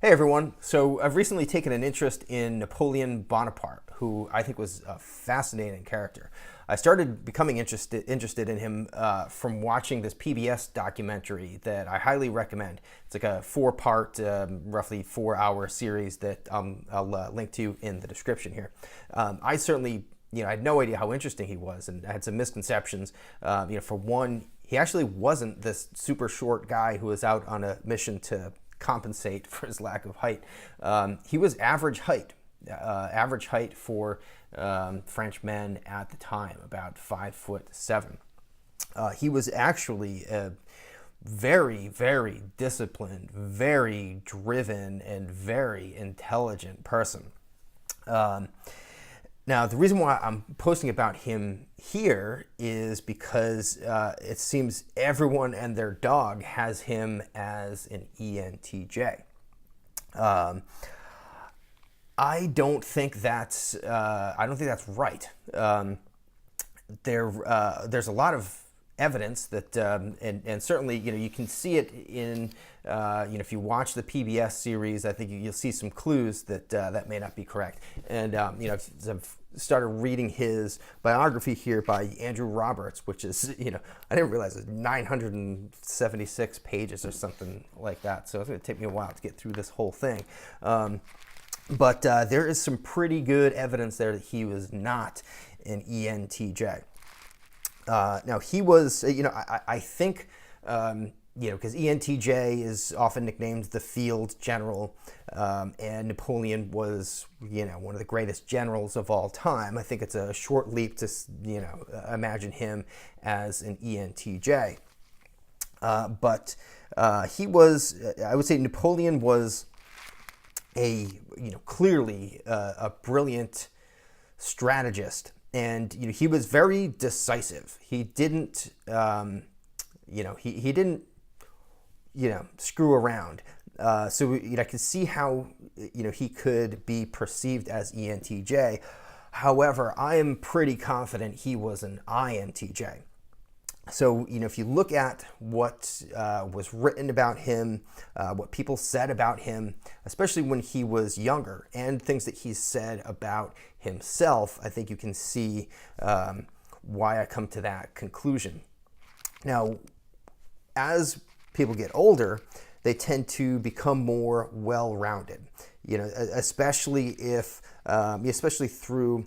Hey everyone. So I've recently taken an interest in Napoleon Bonaparte, who I think was a fascinating character. I started becoming interested in him from watching this PBS documentary that I highly recommend. It's like a four-part, roughly 4-hour series that I'll link to in the description here. I certainly, I had no idea how interesting he was, and I had some misconceptions. For one, he actually wasn't this super short guy who was out on a mission to compensate for his lack of height. He was average height for French men at the time, about 5'7". He was actually a very, very disciplined, very driven, and very intelligent person. Now, the reason why I'm posting about him here is because it seems everyone and their dog has him as an ENTJ. I don't think that's right. There's a lot of evidence that, and certainly, you can see it in, if you watch the PBS series, I think you'll see some clues that that may not be correct. And, I've started reading his biography here by Andrew Roberts, which is, I didn't realize it's 976 pages or something like that. So it's going to take me a while to get through this whole thing. But there is some pretty good evidence there that he was not an ENTJ. Now, he was, I think, because ENTJ is often nicknamed the field general, and Napoleon was, one of the greatest generals of all time. I think it's a short leap to, imagine him as an ENTJ. But he was, I would say Napoleon was clearly a brilliant strategist. And he was very decisive. He didn't, he didn't, screw around. So I can see how he could be perceived as ENTJ. However, I am pretty confident he was an INTJ. So, if you look at what was written about him, what people said about him, especially when he was younger, and things that he said about himself, I think you can see why I come to that conclusion. Now, as people get older, they tend to become more well-rounded, especially especially through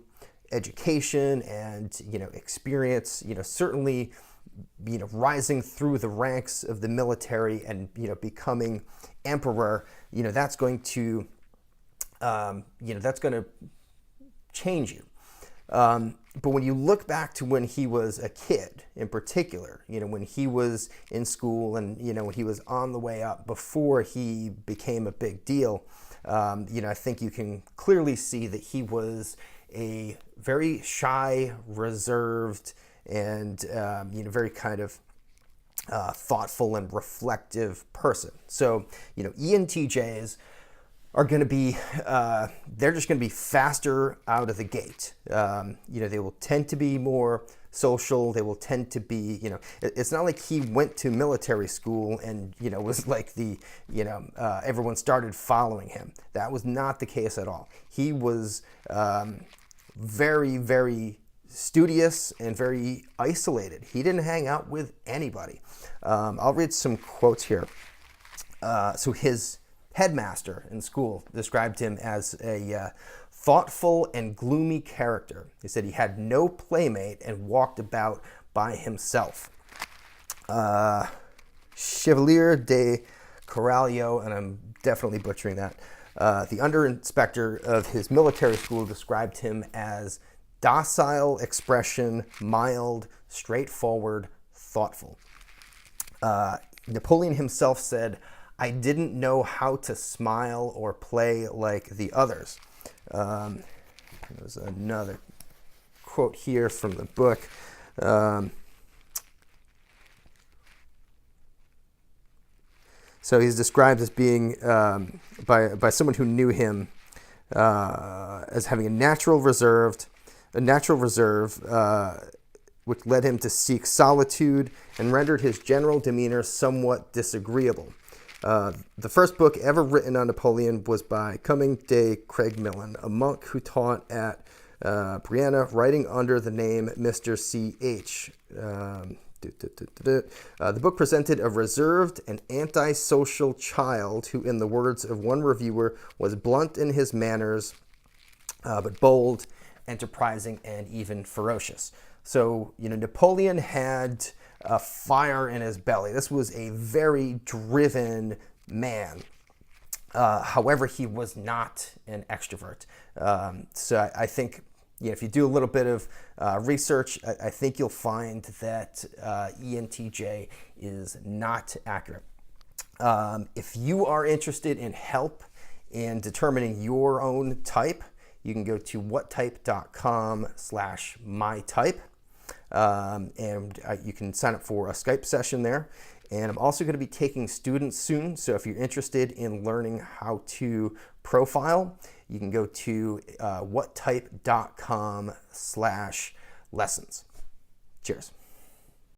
education and, experience, certainly, rising through the ranks of the military and, becoming emperor, that's going to, change you. But when you look back to when he was a kid in particular, when he was in school and, when he was on the way up before he became a big deal, I think you can clearly see that he was a very shy, reserved, and very kind of thoughtful and reflective person. So ENTJs are going to be they're just going to be faster out of the gate. They will tend to be more social. They will tend to be, it's not like he went to military school and was like the everyone started following him. That was not the case at all. He was very, very studious and very isolated. He didn't hang out with anybody. I'll read some quotes here. So his headmaster in school described him as a thoughtful and gloomy character. He said he had no playmate and walked about by himself. Chevalier de Carvalho, and I'm definitely butchering that, the under-inspector of his military school described him as docile expression, mild, straightforward, thoughtful. Napoleon himself said, "I didn't know how to smile or play like the others." There's another quote here from the book. So he's described as being, by someone who knew him, as having a natural reserve, which led him to seek solitude and rendered his general demeanor somewhat disagreeable. The first book ever written on Napoleon was by Cumming de Craigmillan, a monk who taught at Brianna, writing under the name Mr. C.H. The book presented a reserved and antisocial child who, in the words of one reviewer, was blunt in his manners, but bold, enterprising, and even ferocious. So, Napoleon had a fire in his belly. This was a very driven man. However, he was not an extrovert. So I think, if you do a little bit of research, I think you'll find that ENTJ is not accurate. If you are interested in help in determining your own type, you can go to whattype.com/mytype. And you can sign up for a Skype session there. And I'm also going to be taking students soon. So if you're interested in learning how to profile, you can go to whattype.com/lessons. Cheers.